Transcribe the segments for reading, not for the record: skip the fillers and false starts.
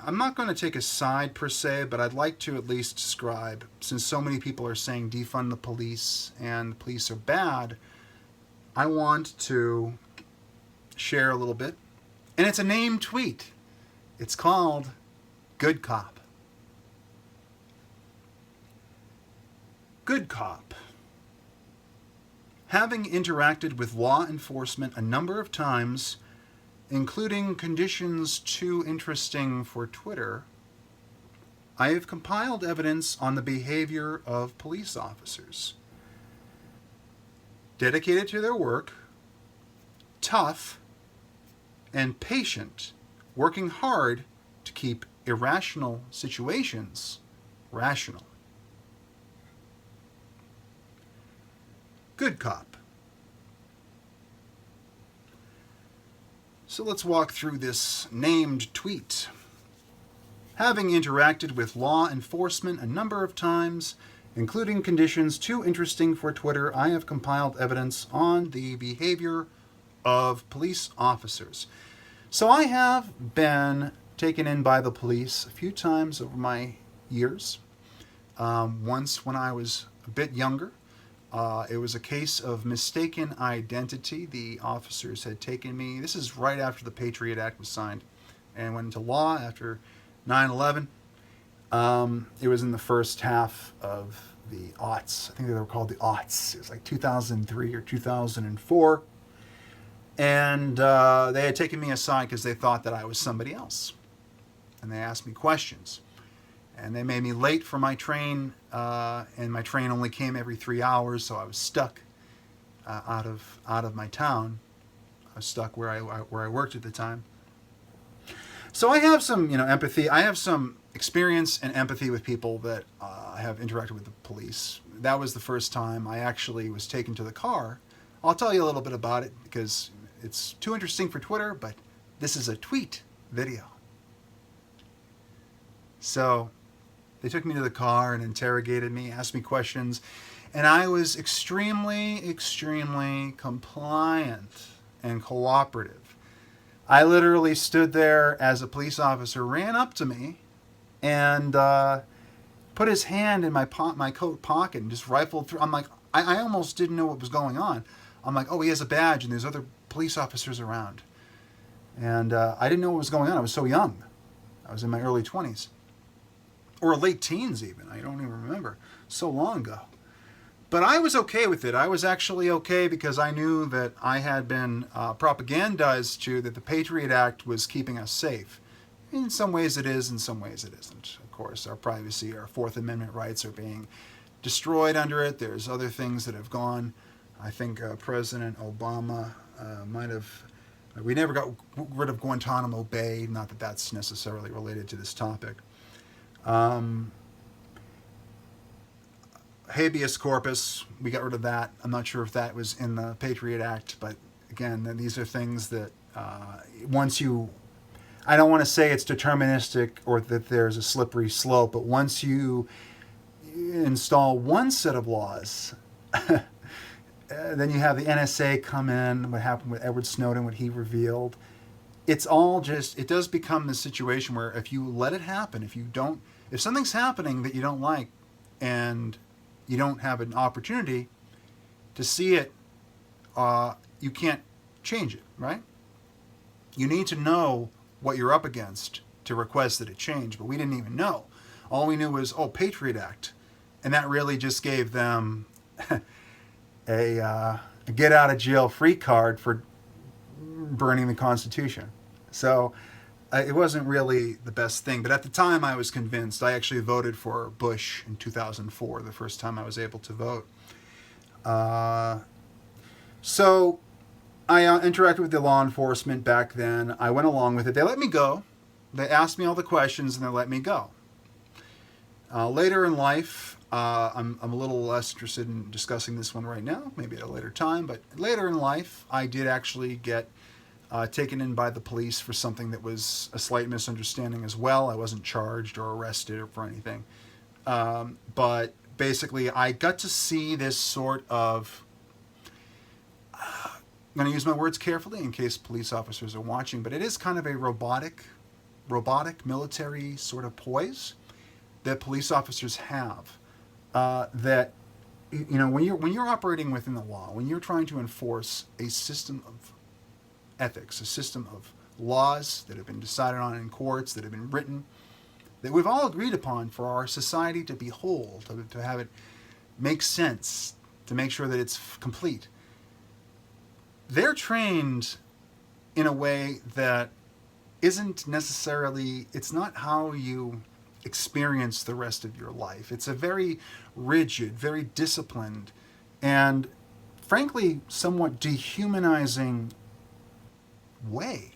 I'm not going to take a side per se, but I'd like to at least describe, since so many people are saying defund the police and the police are bad, I want to share a little bit. And it's a named tweet. It's called Good Cop. Good Cop. Having interacted with law enforcement a number of times, including conditions too interesting for Twitter, I have compiled evidence on the behavior of police officers. Dedicated to their work, tough, and patient, working hard to keep irrational situations rational. Good Cop. So let's walk through this named tweet. Having interacted with law enforcement a number of times, including conditions too interesting for Twitter, I have compiled evidence on the behavior of police officers. So I have been taken in by the police a few times over my years. Once when I was a bit younger. It was a case of mistaken identity. The officers had taken me. This is right after the Patriot Act was signed and went into law after 9/11. It was in the first half of the aughts. I think they were called the aughts. It was like 2003 or 2004. And they had taken me aside because they thought that I was somebody else. And they asked me questions. And they made me late for my train, and my train only came every 3 hours, so I was stuck out of my town. I was stuck where I worked at the time. So I have some empathy. I have some experience and empathy with people that have interacted with the police. That was the first time I actually was taken to the car. I'll tell you a little bit about it because it's too interesting for Twitter, but this is a tweet video. So they took me to the car and interrogated me, asked me questions, and I was extremely, extremely compliant and cooperative. I literally stood there as a police officer ran up to me and put his hand in my coat pocket and just rifled through. I'm like, I almost didn't know what was going on. I'm like, oh, he has a badge and there's other police officers around. And I didn't know what was going on. I was so young. I was in my early 20s. Or late teens even. I don't even remember. So long ago. But I was okay with it. I was actually okay because I knew that I had been propagandized to that the Patriot Act was keeping us safe. In some ways it is, in some ways it isn't. Of course, our privacy, our Fourth Amendment rights are being destroyed under it. There's other things that have gone. I think President Obama might have... We never got rid of Guantanamo Bay. Not that that's necessarily related to this topic. Habeas corpus, we got rid of that. I'm not sure if that was in the Patriot Act, but again, these are things that once you... I don't want to say it's deterministic or that there's a slippery slope, but once you install one set of laws, then you have the NSA come in, what happened with Edward Snowden, what he revealed. It's all just, it does become this situation where if you let it happen, if something's happening that you don't like and you don't have an opportunity to see it, you can't change it, right? You need to know what you're up against to request that it change, but we didn't even know. All we knew was, Patriot Act. And that really just gave them a get out of jail free card for burning the Constitution. So it wasn't really the best thing. But at the time I was convinced. I actually voted for Bush in 2004, the first time I was able to vote. So I interacted with the law enforcement back then. I went along with it. They let me go. They asked me all the questions and they let me go. Later in life, I'm a little less interested in discussing this one right now, maybe at a later time, but later in life, I did actually get taken in by the police for something that was a slight misunderstanding as well. I wasn't charged or arrested or for anything. But basically, I got to see this sort of... I'm going to use my words carefully in case police officers are watching, but it is kind of a robotic robotic military sort of poise that police officers have. That when you're operating within the law, when you're trying to enforce a system of ethics, a system of laws that have been decided on in courts, that have been written, that we've all agreed upon for our society to be whole, to have it make sense, to make sure that it's complete. They're trained in a way that isn't necessarily, it's not how you experience the rest of your life. It's a very rigid, very disciplined, and frankly, somewhat dehumanizing way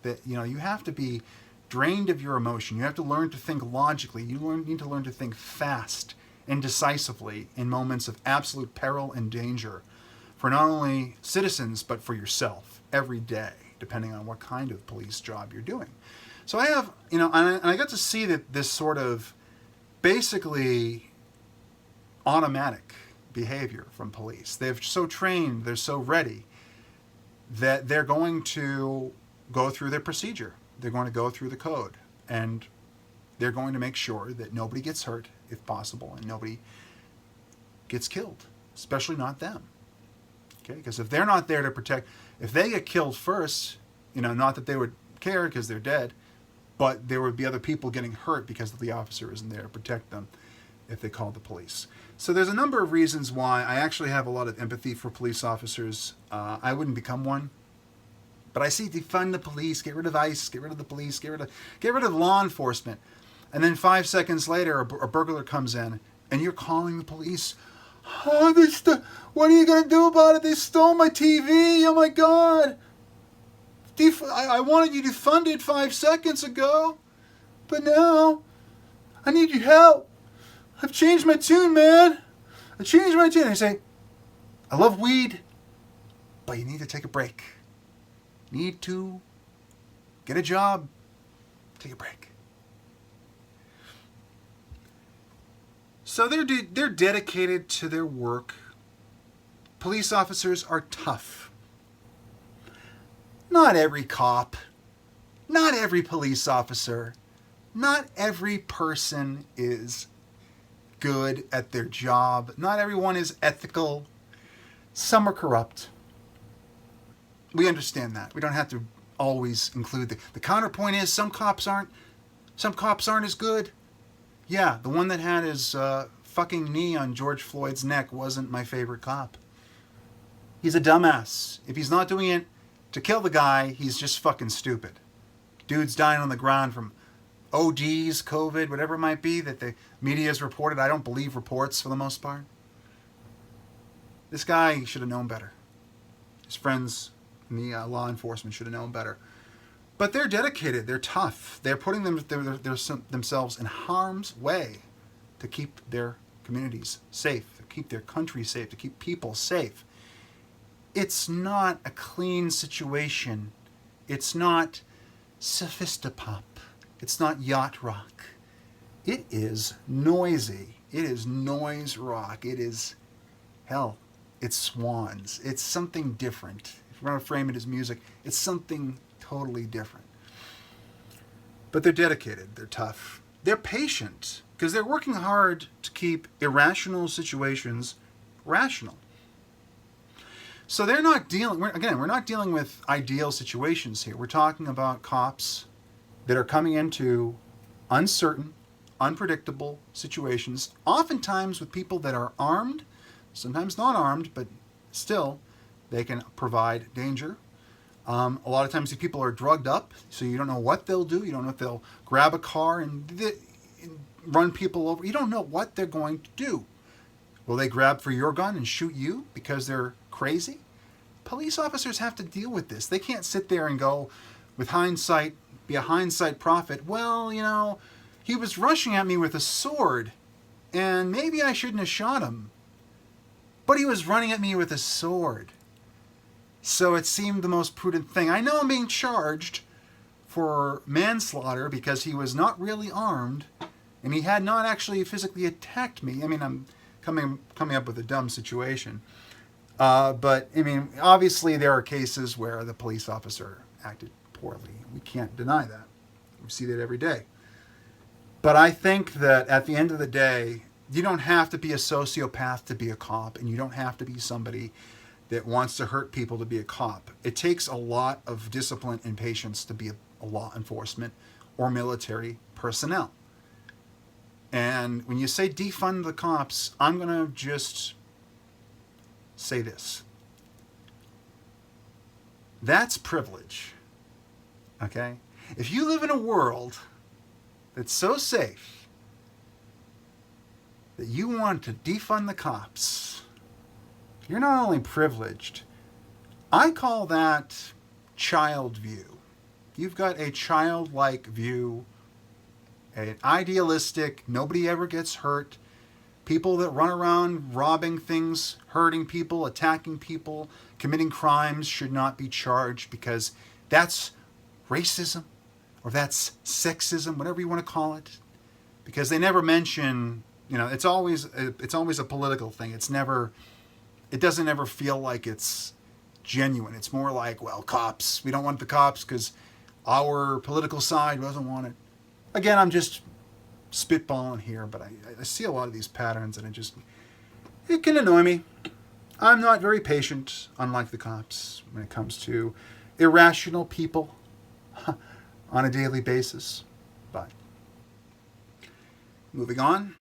that, you have to be drained of your emotion. You have to learn to think logically. You need to learn to think fast and decisively in moments of absolute peril and danger for not only citizens, but for yourself every day, depending on what kind of police job you're doing. So I have, and I got to see that this sort of basically automatic behavior from police. They're so trained, they're so ready that they're going to go through their procedure. They're going to go through the code, and they're going to make sure that nobody gets hurt, if possible, and nobody gets killed, especially not them. Okay, because if they're not there to protect, if they get killed first, not that they would care because they're dead, but there would be other people getting hurt because the officer isn't there to protect them if they called the police. So there's a number of reasons why I actually have a lot of empathy for police officers. I wouldn't become one, but I see defund the police, get rid of ICE, get rid of the police, get rid of law enforcement, and then 5 seconds later a burglar comes in and you're calling the police. Oh, what are you going to do about it? They stole my TV. Oh my God. I wanted you defunded 5 seconds ago, but now I need your help. I've changed my tune, man. I changed my tune. I say, I love weed, but you need to take a break. Need to get a job, take a break. So they're dedicated to their work. Police officers are tough. Not every cop, not every police officer, not every person is good at their job. Not everyone is ethical. Some are corrupt. We understand that. We don't have to always include the counterpoint is some cops aren't as good. Yeah, the one that had his fucking knee on George Floyd's neck wasn't my favorite cop. He's a dumbass. If he's not doing it to kill the guy, he's just fucking stupid. Dude's dying on the ground from ODs, COVID, whatever it might be that the media has reported. I don't believe reports for the most part. This guy should have known better. His friends in the law enforcement should have known better. But they're dedicated. They're tough. They're putting themselves in harm's way to keep their communities safe, to keep their country safe, to keep people safe. It's not a clean situation. It's not sophistopop. It's not yacht rock. It is noisy. It is noise rock. It is, hell, it's swans. It's something different. If we're going to frame it as music, it's something totally different. But they're dedicated. They're tough. They're patient because they're working hard to keep irrational situations rational. So they're not dealing, we're not dealing with ideal situations here. We're talking about cops that are coming into uncertain, unpredictable situations, oftentimes with people that are armed, sometimes not armed, but still they can provide danger. A lot of times these people are drugged up, so you don't know what they'll do. You don't know if they'll grab a car and run people over. You don't know what they're going to do. Will they grab for your gun and shoot you because they're crazy? Police officers have to deal with this. They can't sit there and go, with hindsight, be a hindsight prophet. Well, he was rushing at me with a sword, and maybe I shouldn't have shot him. But he was running at me with a sword. So it seemed the most prudent thing. I know I'm being charged for manslaughter because he was not really armed, and he had not actually physically attacked me. I mean, I'm coming up with a dumb situation. But, obviously there are cases where the police officer acted poorly. We can't deny that. We see that every day. But I think that at the end of the day, you don't have to be a sociopath to be a cop, and you don't have to be somebody that wants to hurt people to be a cop. It takes a lot of discipline and patience to be a law enforcement or military personnel. And when you say defund the cops, I'm going to just say this. That's privilege. Okay? If you live in a world that's so safe that you want to defund the cops, you're not only privileged, I call that child view. You've got a childlike view, an idealistic, nobody ever gets hurt, people that run around robbing things, hurting people, attacking people, committing crimes should not be charged because that's racism or that's sexism, whatever you want to call it. Because they never mention, it's always a political thing. It doesn't ever feel like it's genuine. It's more like, well, cops, we don't want the cops because our political side doesn't want it. Again, I'm just spitballing here, but I see a lot of these patterns and it can annoy me. I'm not very patient, unlike the cops, when it comes to irrational people on a daily basis. But moving on.